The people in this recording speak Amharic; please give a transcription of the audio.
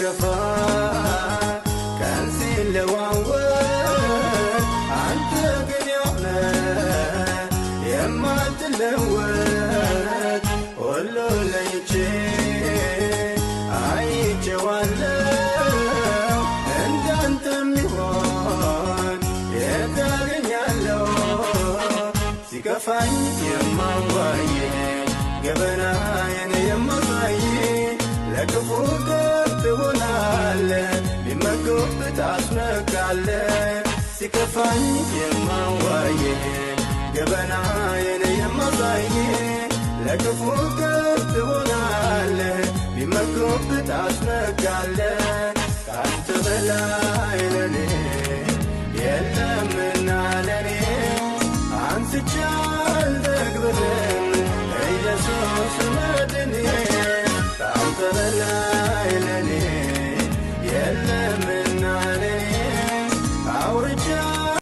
ሲከፋ ቀን ሲለዋወጥ አንተ ግን ያውነ የማትለወጥ ሁሉ ለይቼ አይቼዋለሁ እንዳንተ የሚሆን የት አገኛለሁ ሲከፋኝ የማዋዬ ገበናዬን የማሳይ ለክፉ ቀን ትሆናለህ ቢመኩብህ ታስነቃለህ ሲከፋኝ የማዋዬ ገበናዬን የማሳይ ለክፉ ቀን ትሆናለህ ቢመኩብህ ታስነቃለህ ካንተ በላይ ለኔ የለምና ለኔ አንስቻ